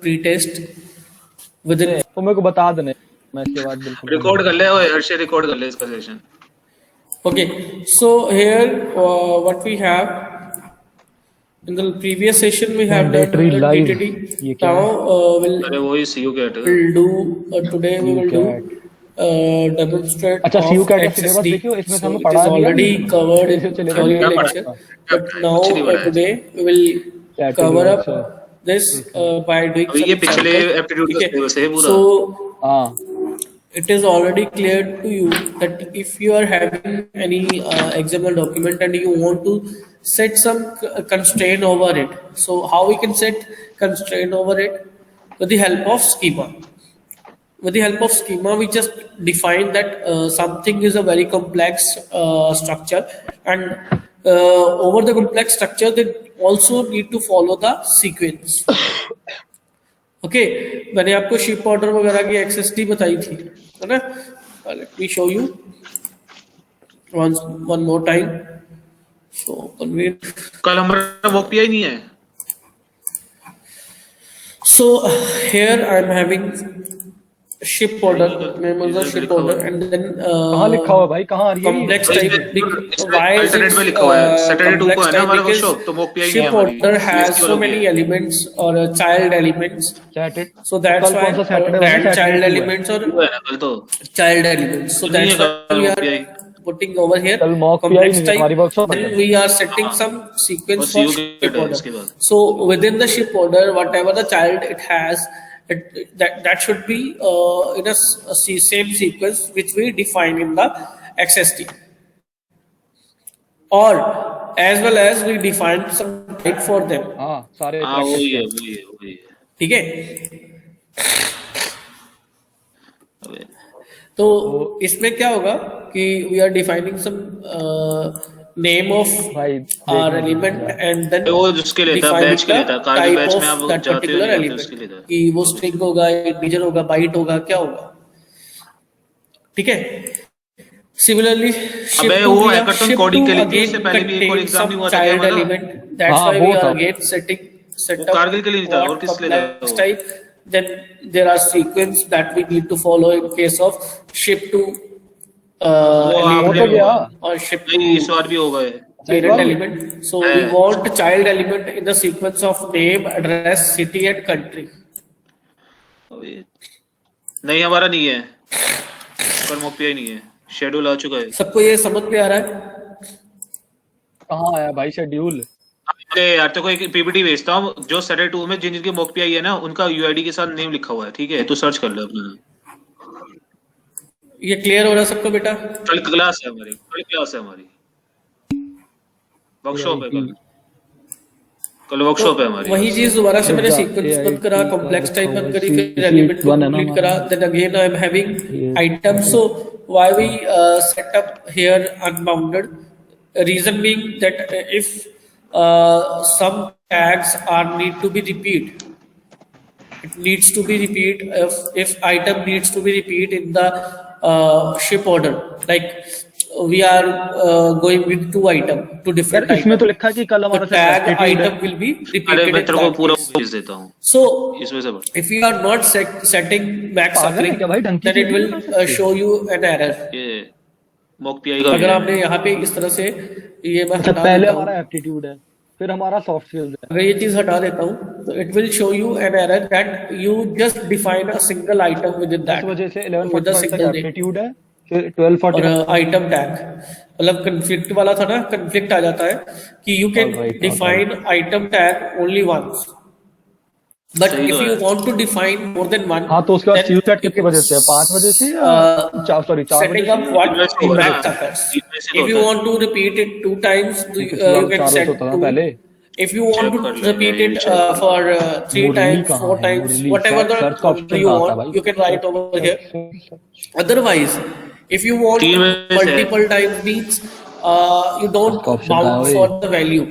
pre-test within. तो मेरे को बता देने, मैं इसके बाद बिल्कुल रिकॉर्ड कर ले, ओए हर्षे रिकॉर्ड कर ले इसका session. Okay, so here what we have in the previous session we have done Mandatory live. DTD. ये क्या Now अरे वही CU कैट है. we'll do today we will do demonstrate अच्छा, of CU कैट का सिलेबस XSD. देखियो, इसमें So हमने it पढ़ा is दिया already नहीं। covered in चलेगा theory नहीं। lecture, but now कुछ नहीं पढ़ा है। today we will Chatting cover up also. this by doing अभी ये some पिछले examples. एप्टीट्यूड का ठीक है? सिलेबस है पूरा. So हाँ it is already clear to you that if you are having any XML document and you want to set some constraint over it, so how we can set constraint over it? With the help of schema. With the help of schema, we just define that something is a very complex structure, and over the complex structure, they also need to follow the sequence. Okay मैंने आपको ship order वगैरह की XSD बताई थी, है ना? Let me show you one more time. So कल हमारा मॉक पीआई नहीं है. so here I am having ship order, name of the ship order, and then कहाँ लिखा हुआ है भाई, कहाँ आ रही है complex type. Why is Alternate में it लिखा हुआ है. Saturday 2 को है complex ना type? हमारा Because वर्कशॉप, तो मॉक पीआई नहीं है ship हमारी. order has इसकी so वाला many है. elements or child elements, Chatted. so that's कल why कौन सा Saturday है? child Saturday elements or है ना कल तो. child elements. So नहीं that's है why कल we mock pi. are putting over here कल mock PI complex नहीं है, हमारी type. workshop है. Then we are setting some sequence और for CU ship के order. इसके बाद. So within the ship order, whatever the child it has, that should be in a same sequence which we define in the XSD. Or as well as we define some type for them. हाँ सारे हाँ वही है. ठीक है? अबे तो इसमें क्या होगा कि we are defining some name of भाई our element and then वो जिसके लेता है, defining बैच के लेता है. the कार के type बैच of में आप that जाते हो particular नहीं जाते, element. उसके लेता है. कि वो string होगा, integer होगा, byte होगा, क्या होगा? ठीक है? Similarly, अबे वो हैकाथन कोडिंग के लिए थी, इससे पहले भी एक और एग्जाम नहीं हुआ था क्या child हमारा? element. That's हाँ, why we वो are था. again set वो up कारगिल के लिए नहीं था, और किस लिए था complex वो? type. Then there are sequence that we need to follow in case of ship to हो तो गया. or ship नहीं इस to बार भी होगा ये. parent element. So we want child element in the sequence of name, address, city and country. अबे नहीं हमारा नहीं है, पर मॉक पीआई नहीं है. शेड्यूल आ चुका है. सबको ये समझ में आ रहा है? कहाँ आया भाई शेड्यूल? अरे यार तेरे को एक पीपीटी भेजता हूँ जो सैटरडे 2 में जिन जिनकी मॉक पीआई है ना उनका यूआईडी के साथ नेम लिखा हुआ है. ठीक है, तू सर्च कर ले अपना. ये क्लियर हो रहा है सबको बेटा? कल क्लास है हमारी वर्कशॉप है कल वर्कशॉप है हमारी. वही चीज दोबारा से मैंने सीक्वेंस बंद करा, कॉम्प्लेक्स टाइप बंद करी, फिर एलिमेंट को कंप्लीट करा. Then again I am having item. So why we set up here unbounded? Reason being that if some tags are need to be repeat. It needs to be repeat if item needs to be repeat in the ship order. Like we are going with 2 item to different यार इसमें item. तो लिखा है कि कल हमारा The tag item will be repeated. अरे मैं in तेरे को that पूरा case. भेज देता हूँ So इसमें से बढ़. if you are not setting max पागल है suffering, क्या भाई, ढंग की then it चीज़ will नहीं कर सकते? show you an error. ये मॉक पीआई का अगर भी है. आपने यहाँ पे इस तरह से ये मैं अच्छा हटा पहले देता हूँ, हमारा एप्टीट्यूड है, फिर हमारा सॉफ्ट स्किल्स है. अगर ये चीज हटा देता हूँ तो it will show you an error that you just define a single item with in इस दैट वजह से विद अ 11:45 तक सिंगल नेम एप्टीट्यूड है, फिर 12:45 और आइटम टैग. मतलब कन्फ्लिक्ट वाला था ना, कन्फ्लिक्ट आ जाता है कि you can Alright, define item tag only once, but सही इफ तो यू है. Want to define more than one, हाँ तो उसके बाद सीयू सेट कितने बजे से है? 5 बजे से या 4 बजे setting up से? what Invest होगा impact ना. occurs. Invest If you होता है. want to repeat it 2 times, you पिछला can 4 बजे set होता था 2. पहले. If you want Check to कर लेंगे, repeat ये it check कर for 3 मुरली times, कहाँ 4 है? times, Murali whatever the search का ऑप्शन number you कहाँ आता है want, भाई? you can write over here. Otherwise, if you want 3 बजे से multiple times means you don't उसका option कहाँ bound है for the value.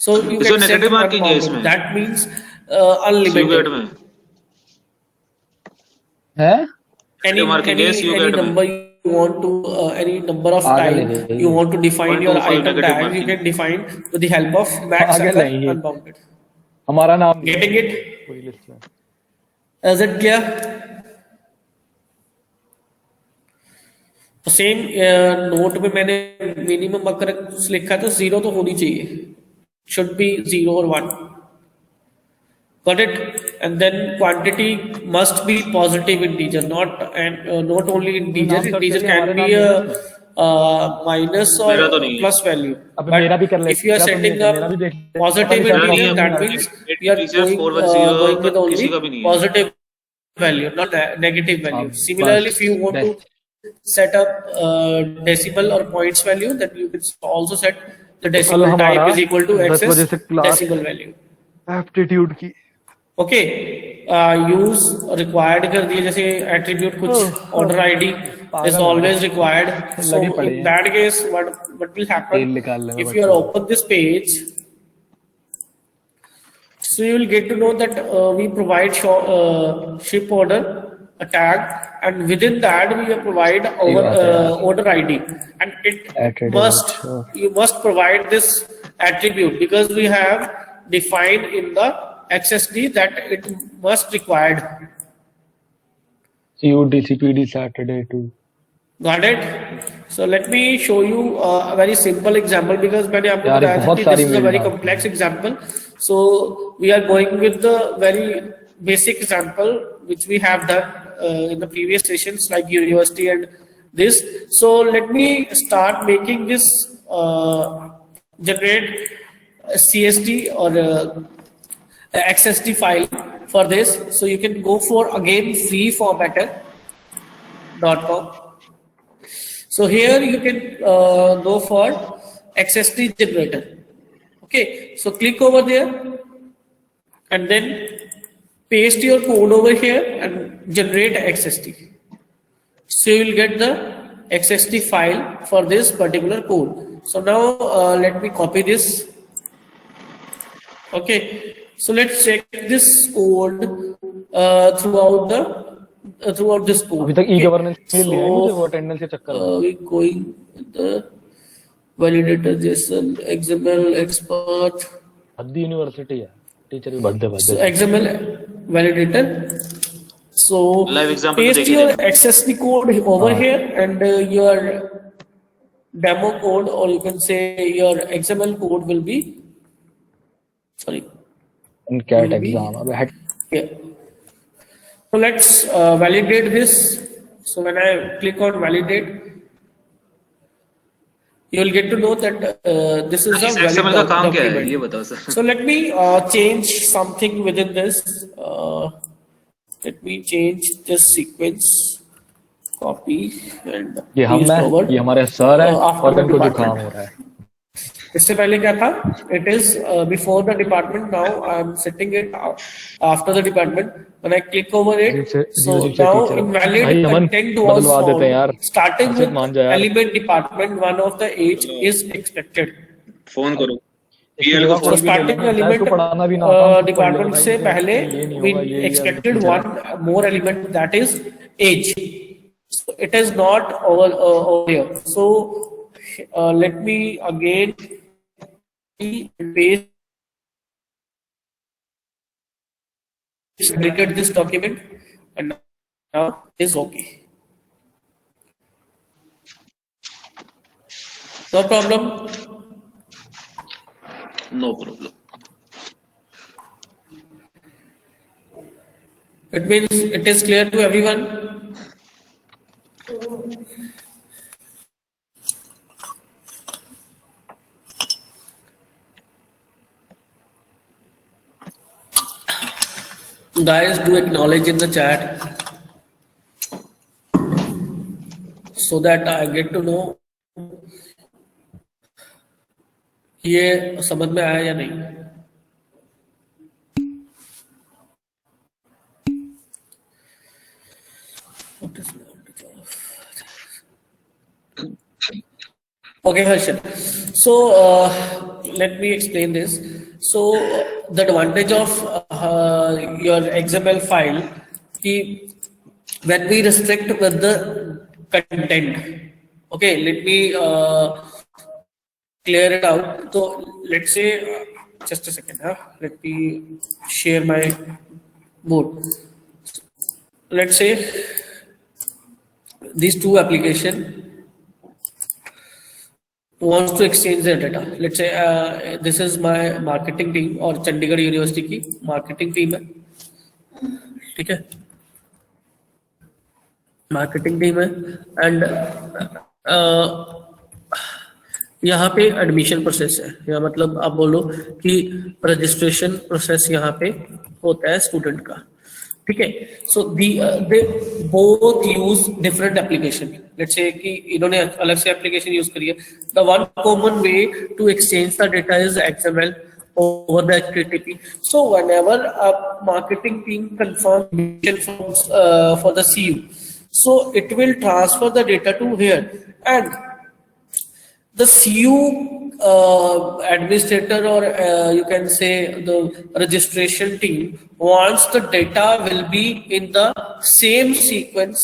So you इसमें can set negative marking है unbounded. इसमें. That means सीयू unlimited. गेट में है Any marking है CU any gate में. number you want to any number of पागल time है ये. you want to define your 125 item negative tag, you marking. can define with the help of max पागल है and ये. unbounded. हमारा नाम Getting it? कोई लिस्ट में। Is it clear? तो सेम नोट में मैंने मिनिमम अगर कुछ लिखा तो 0 तो होनी चाहिए, should be 0 or 1. Got it? And then quantity must be positive integer, not only integer. नाम search Integer करिए, can हमारे be नाम a minus or मेरा तो नहीं है। plus value. अब But मेरा भी कर if you are लेते हैं, setting मेरा up भी देख लेते हैं। positive मेरा नहीं integer, है, that मेरा means नहीं है। you are Teacher going 410 going with only किसी का भी नहीं है। positive value, not negative value. हाँ, Similarly, बस, if you want to set up decimal or points value, then you can also set the decimal type हमारा is equal to 10 बजे access से क्लास decimal value. एप्टीट्यूड की okay, use required कर दिए, जैसे attribute कुछ order ID is always required. So लगी पड़ी इन है। That case what will tell happen निकाल लेना if you are open this page. So you will get to know that we provide ship order, a tag, and within that we provide our order ID, and you must provide this attribute because we have defined in the XSD that it must required. CODCPD Saturday too. Got it? So let me show you a very simple example because मैंने आपको यार, बताया था बहुत कि सारी this is a mail very डाल complex example. So we are going with the very basic example which we have done in the previous sessions like university and this. So let me start making this generate a CSD or XSD file for this. So you can go for again freeformatter.com. So here you can go for XSD generator. Okay, so click over there and then paste your code over here and generate XSD. So you will get the XSD file for this particular code. So now let me copy this. Okay, so let's check this code throughout this code. अभी तक e governance मिल लिया है So, मुझे वो attendance के चक्कर में। we going with the validator JSON XML expert. हद्दी यूनिवर्सिटी है, टीचर भी बढ़ते So XML validator. So Live example paste देखिए your देखिए। XSD code over here and your demo code, or you can say your XML code will be CAT exam अब hack here. So let's validate this. So when I click on validate, you will get to know that this is a इस valid XML का काम क्या है document. ये बताओ sir. So let me change something within this. Let me change this sequence, copy and ये हम paste over. ये हमारे सर है after और the इनको department. जुकाम हो रहा है। इससे पहले क्या था? It is before the department. Now I am setting it after the department. When I click over it, so now invalid content was found. Starting with element department, one of the age is expected. Phone करो PL को So phone starting element department से पहले we expected one more element, that is age. So it is not over here. So let me again paste deleted this document and now is okay. No problem. No problem. It means it is clear to everyone. Guys, do acknowledge in the chat so that I get to know ये समझ में आया या नहीं. Okay, Harshit. So let me explain this. So the advantage of your XML file, when we restrict with the content. Okay, let me clear it out. So let's say just a second. Let me share my board. Let's say these two application wants to exchange their data. Let's say this is my marketing team और Chandigarh university की marketing team है, ठीक है, marketing team है, and यहाँ पे admission process है, या मतलब आप बोलो कि रजिस्ट्रेशन प्रोसेस यहाँ पे होता है स्टूडेंट का, ठीक है. So they both use different application. Let's say कि इन्होंने अलग से एप्लीकेशन यूज करी है. The one common way to exchange the data is XML over the HTTP. So whenever a marketing team confirms for the CU, so it will transfer the data to here, and the CU administrator, or you can say the registration team, wants the data will be in the same sequence,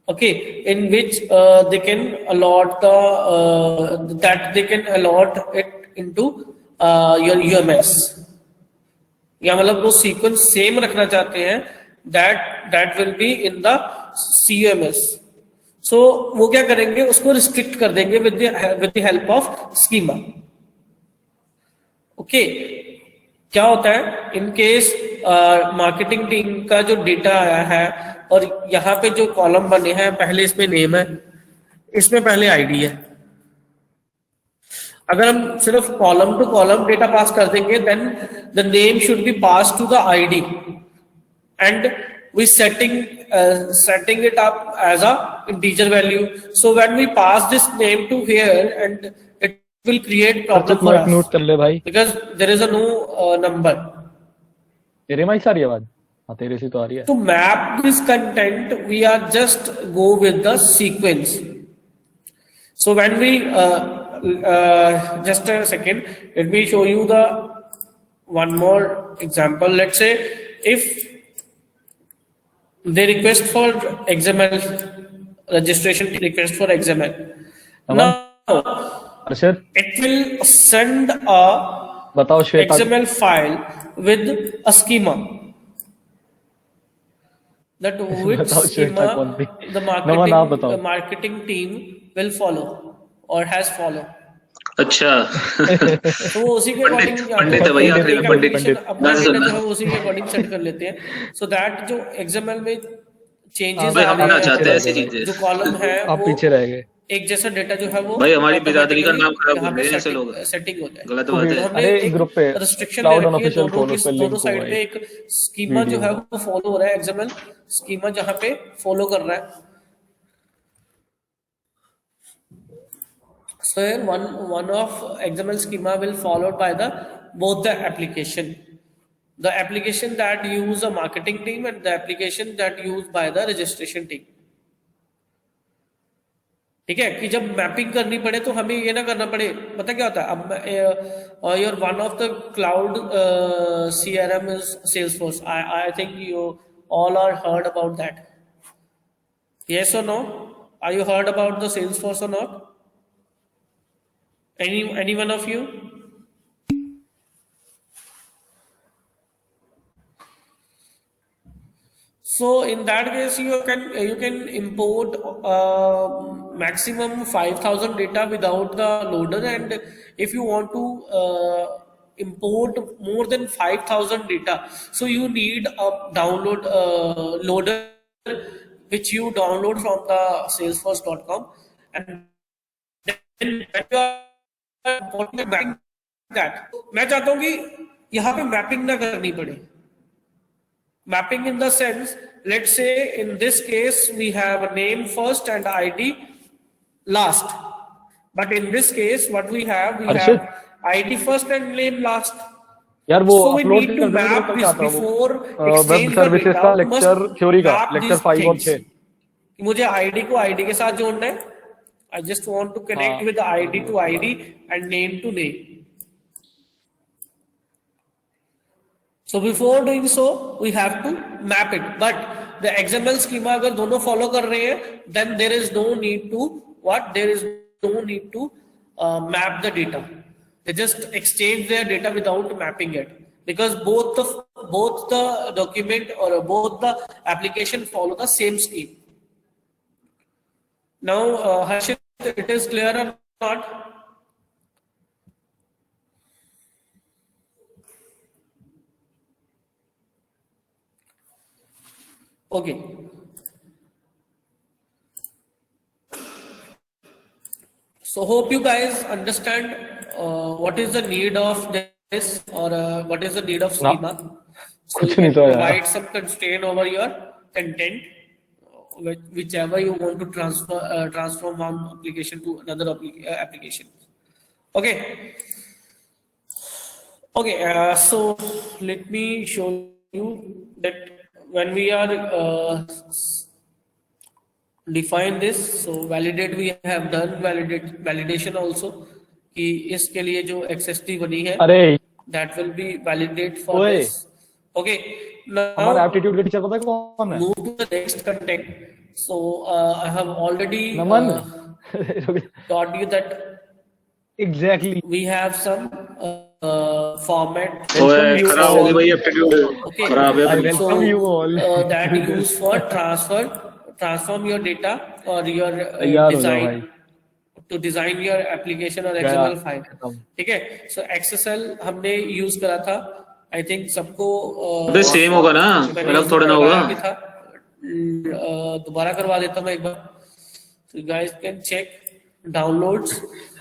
okay, in which they can allot the that they can allot it into your UMS. या मतलब वो sequence same रखना चाहते हैं, that will be in the CUMS. So वो क्या करेंगे, उसको रिस्ट्रिक्ट कर देंगे with the help of schema. Okay, क्या होता है इन केस मार्केटिंग टीम का जो डेटा आया है और यहाँ पे जो कॉलम बने हैं, पहले इसमें नेम है, इसमें पहले आईडी है. अगर हम सिर्फ column to column data pass कर देंगे, then the name should be pass to the ID, and we setting it up as a integer value. So when we pass this name to here, and it will create problem for us. Note कर ले भाई, because there is a no number. तेरे में सारी आवाज, हाँ तेरे से तो आ रही है. To map this content, we are just go with the sequence. So when we just a second, let me show you the one more example. Let's say if they request for XML registration, request for XML. Now it will send a XML file with a schema. That which schema the marketing team will follow or has followed. अच्छा. तो वो उसी के according पंडित है भाई, आखिरी में पंडित उसी के अकॉर्डिंग सेट कर लेते हैं. सो दैट जो XML में चेंजेस हम ना चाहते हैं ऐसी चीजें, जो कॉलम है आप पीछे रह गए, एक जैसा डेटा जो है वो भाई हमारी बिरादरी का नाम खराब हो गया, ऐसे लोग सेटिंग होता है. गलत बात है. अरे ग्रुप पे रिस्ट्रिक्शन ले रखी है दोनों साइड पे. एक स्कीमा जो है वो फॉलो हो रहा है, XML स्कीमा जहाँ पे फॉलो कर रहा है. So here one of XML schema will followed by both the application that use a marketing team and the application that used by the registration team. ठीक है, कि जब मैपिंग करनी पड़े तो हमें ये ना करना पड़े. पता क्या होता है, अब your one of the cloud CRM is Salesforce. I think you all are heard about that. Yes or no? Are you heard about the Salesforce or not? Any one of you? So in that case, you can import maximum 5,000 data without the loader, and if you want to import more than 5,000 data, so you need a download loader which you download from the salesforce.com, and then you are that. मैं चाहता हूं कि यहाँ पे mapping ना करनी पड़े. Mapping in the sense, let's say in this case we have a name first and ID last, but in this case what we have ID first and name last. यार वो so we need to map this before web services का lecture theory का lecture 5 और 6. मुझे ID को ID के साथ जोड़ना है. I just want to connect with the ID to ID and name to name. So before doing so, we have to map it. But the XML schema अगर दोनों follow कर रहे हैं, then there is no need to map the data. They just exchange their data without mapping it, because both the document or both the application follow the same scheme. Now, Harshit, it is clear or not? Okay. So hope you guys understand what is the need of this, or what is the need of schema. So you कुछ can नहीं तो यार। provide some constraint over your content, whichever you want to transform one application to another application. Okay. Okay. So let me show you that when we are define this, so validate we have done, validation also कि इसके लिए जो XST बनी है, अरे that will be validate for ओए। this. Okay. हमारा Now aptitude का टीचर पता है कौन है? move to the next content. So I have already Naman. taught you that exactly. we have some format. ओए खराब होगी भाई एप्टीट्यूड, Okay. खराब है I भाई। welcome you all. That used for transform your data or your तैयार हो जाओ भाई। design to design your application or गया, XML file. खत्म। ठीक है। So XSL हमने यूज करा था, आई थिंक सबको अबे सेम होगा ना, मैंने अलग थोड़ा ना होगा। करवाया भी था। दोबारा करवा देता हूँ मैं एक बार, so you guys can check downloads.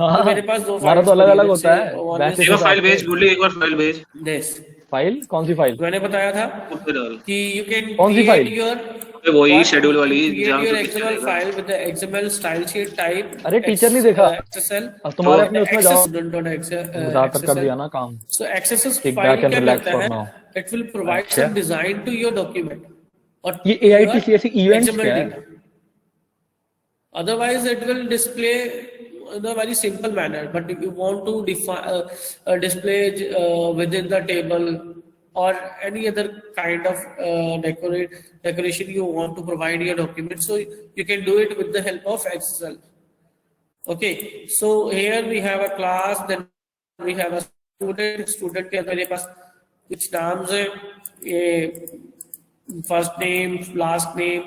हाँ, तो मेरे पास दो हमारा तो अलग अलग होता है। one is एक बार फाइल भेज, बोली एक बार फाइल भेज। this. फाइल कौन सी फाइल? मैंने बताया था ऊपर डाल। कि you can कौन सी create फाइल? your अबे वही शेड्यूल वाली create जहाँ your पे XML file with the XML style sheet type. अरे टीचर नहीं देखा। XSL. अब तुम्हारे अपने उसमें जाओ। XSL. ज्यादातर कर दिया ना काम। So XSS Kick file back and क्या relax करता for है? now. It will provide अच्छा। some design to your document. और ये AITCSE events XML क्या है? data. Otherwise, it will display in a very simple manner. But if you want to define display within the table or any other kind of decoration you want to provide your document, so you can do it with the help of XSL. Okay, so here we have a class, then we have a student के मेरे पास कुछ नाम्स हैं, ये first name, last name,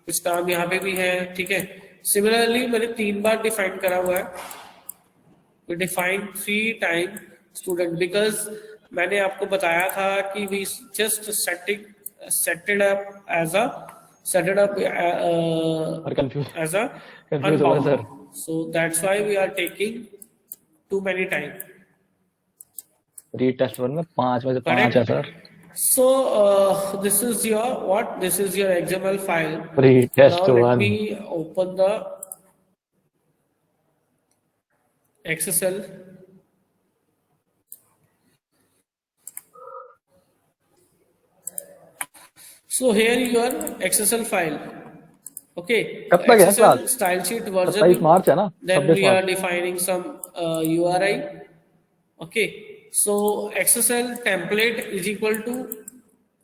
कुछ नाम यहाँ पे भी है। ठीक है। सिमिलरली मैंने 3 बार डिफाइन करा हुआ है, we define 3 times student, because मैंने आपको बताया था कि we just set it up as a confused as a confused हो गया sir. so that's why we are taking too many time. Retest 1 में 5 में से 5 है sir. So this is your what? This is your XML file. Retest Now let 1। me open the XSL. So here your XSL file. Okay. कब तक है XSL class? style sheet 27 version. मार्च है ना? Then 26 we are March. defining some URI. Okay. So XSL template is equal to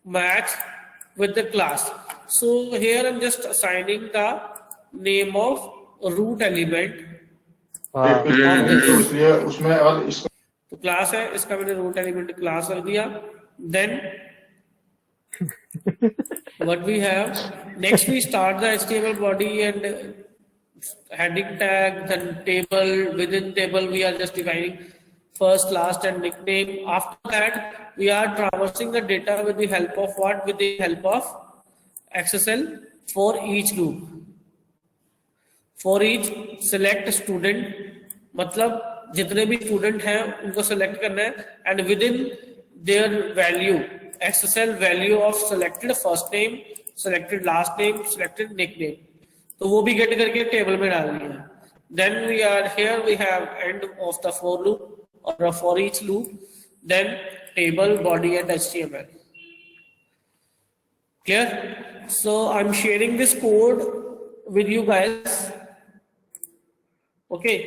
match with the class. So here I'm just assigning the name of root element. ये उसमें और इसको तो class है, इसका मैंने रूट एलिमेंट क्लास रख दिया। Then what we have next, we start the HTML body and heading tag, then table, within table we are just defining first, last and nickname. After that we are traversing the data with the help of what? With the help of XSL for each loop. For each select student, मतलब जितने भी student हैं उनको select करना है, and within their value XSL value of selected first name, selected last name, selected nickname, तो वो भी गेट करके टेबल में डालनी है। Then we are here, we have end of the for loop और for each loop, then table, body and HTML. Clear? So I'm sharing this code with you guys. Okay,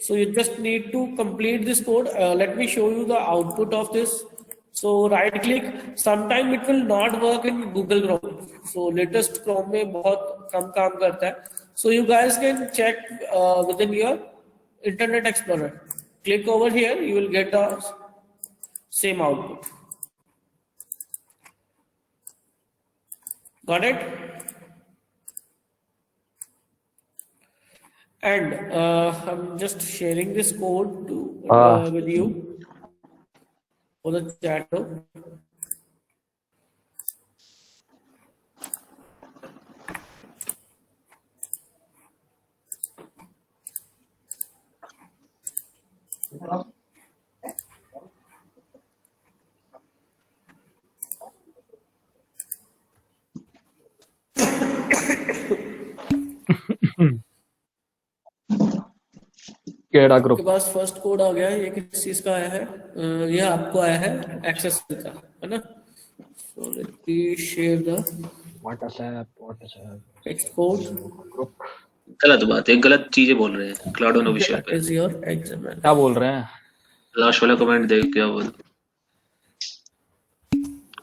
so you just need to complete this code. Let me show you the output of this. So right click. Sometime it will not work in Google Chrome. So latest Chrome में बहुत कम काम करता है. So you guys can check within your Internet Explorer. click over here, you will get the same output. Got it? And I'm just sharing this code to with you for the chat room. केड़ा आपके group पास first code आ गया है, ये किस चीज का आया है? ये आपको आया है एक्सेस का, है ना? So let me share the WhatsApp text code. Group. गलत बात है, गलत चीजें बोल रहे हैं क्लाउड विषय दैट पे। Is your XML. क्या बोल रहे हैं? लास्ट वाला कमेंट देख क्या बोल,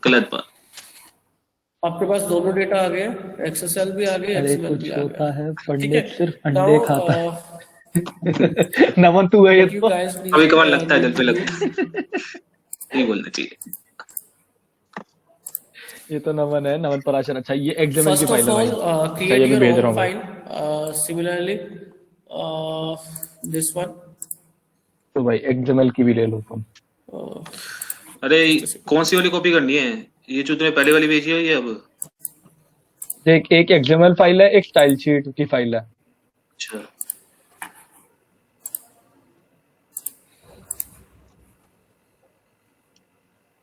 गलत बात। आपके पास दोनों डेटा आ गए, XSL भी आ गए, अरे XML कुछ भी आ होता गए. है ठीक पंडित है. सिर्फ Now, अंडे खाता है. नमन तू है ये what you तो. guys need, कभी कभार लगता है need दिल पे to do, लगता है, नहीं बोलना चाहिए। ये तो नमन है, नमन पराशर. अच्छा ये XML की first फाइल of है all, भाई. अच्छा create ये भी your भेज रहा own हूँ मैं. file. Similarly, this one. तो भाई XML की भी ले लो तुम. अरे कौन सी वाली कॉपी करनी है? ये जो तुमने पहले वाली भेजी है ये अब? एक XML फाइल है, एक स्टाइल शीट की फाइल है. अच्छा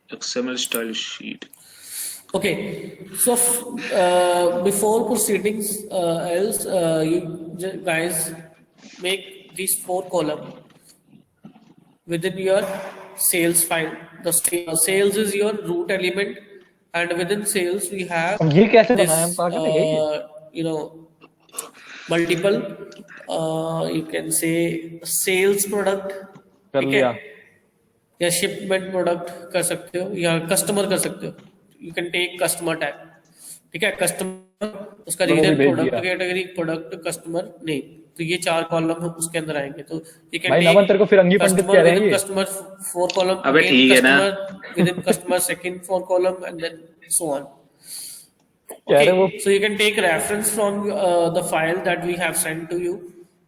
XML style sheet. Okay, so before proceedings else, you guys make these 4 columns within your sales file. The sales is your root element, and within sales we have अब ये कैसे this, बनाया? हम पागल है क्या ये? you know, multiple, you can say sales product. कर ठीक लिया. है, या शिपमेंट प्रोडक्ट कर सकते हो, या कस्टमर कर सकते हो. You can take customer tag. ठीक है, कस्टमर उसका दोनों भी रीजन, भेज प्रोडक्ट दिया. Category, product, customer name. तो ये 4 कॉलम उसके अंदर आएंगे. तो यू कैन भाई नमन तेरे को फिरंगी पंडित कह रहे हैं ये. कस्टमर 4 कॉलम, अबे ठीक है ना, within customer second 4 column, and then so on. कह रहे वो. So you can take reference from the file that we have sent to you.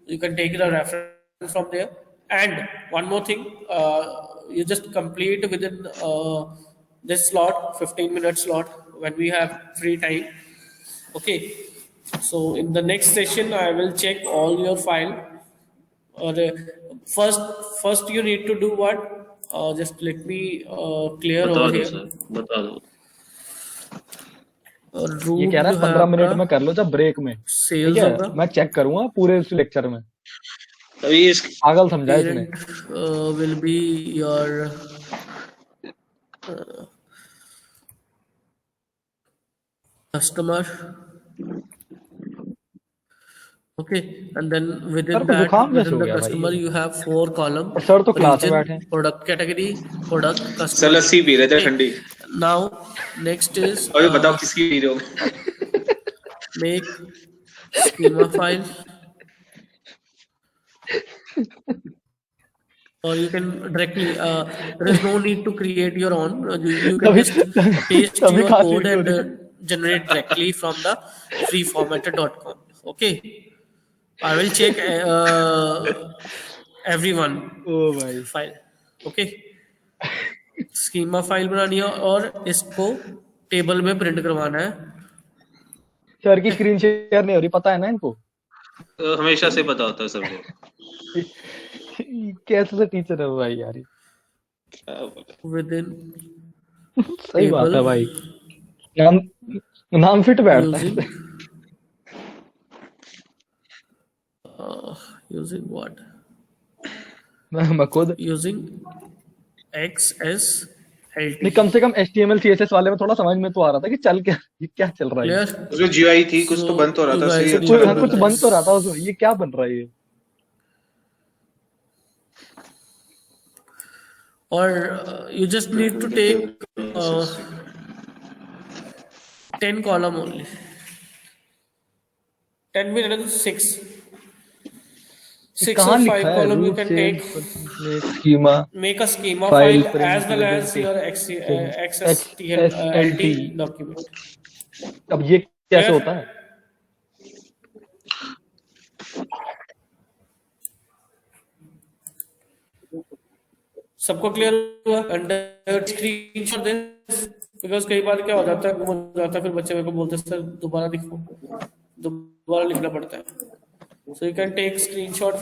You can take the reference from there. And one more thing, you just complete within this slot, 15-minute slot, when we have free time. Okay. So in the next session, I will check all your file. Or first you need to do what? Just let me clear बता over दो here. Sir, बता दो। ये कह रहा है 15 minute में कर लो जब ब्रेक में. ठीक सेल्स है, होगा. मैं चेक करूंगा पूरे इस लेक्चर में. अभी इस पागल समझा इसने. Parent will be your customer. Okay, and then sir within को that, जुकाम कैसे within हो the गया customer, भाई? you have 4 column: सर तो क्लास में region, बैठे. product category, product, sir customer. लस्सी पी रहे थे Okay. ठंडी। Now, next is अभी बताओ किसकी पी रहे हो? make schema file, or you can directly. There is no need to create your own. You can तभी just paste तभी your खांसी code हो and रही है. generate directly from the freeformatter.com. Okay, I will check everyone ओ भाई. file. Okay, schema file बनानी है और इसको टेबल में प्रिंट करवाना है. सर की स्क्रीन शेयर नहीं हो रही, पता है ना इनको. हमेशा से पता होता है सबको। कैसे से टीचर है वो भाई यार. Within सही बात है table भाई. नाम फिट बैठता है. using using what? मैं खुद Using XSLT. नहीं, कम से कम HTML CSS वाले में थोड़ा समझ में तो आ रहा था कि चल क्या, ये क्या चल रहा है. Clear? उसमें GUI थी, कुछ तो बन तो रहा था, सही अच्छा लग रहा कुछ था। बन तो रहा था उसमें. ये क्या बन रहा है ये. Or you just need to take 10 column only. 10 minutes 6. 6 कहाँ or लिखा 5 है column you root can change take, schema make a schema file file print as well as लिबल your XSLT XSLT। document. अब ये कैसे Clear? होता है? सबको क्लियर हुआ? अंडर स्क्रीनशॉट दे, बिकॉज कई बार क्या हो जाता है, गुम हो जाता है, फिर बच्चे मेरे को बोलते हैं सर दोबारा लिखो, दोबारा लिखना पड़ता है. So you can take screenshot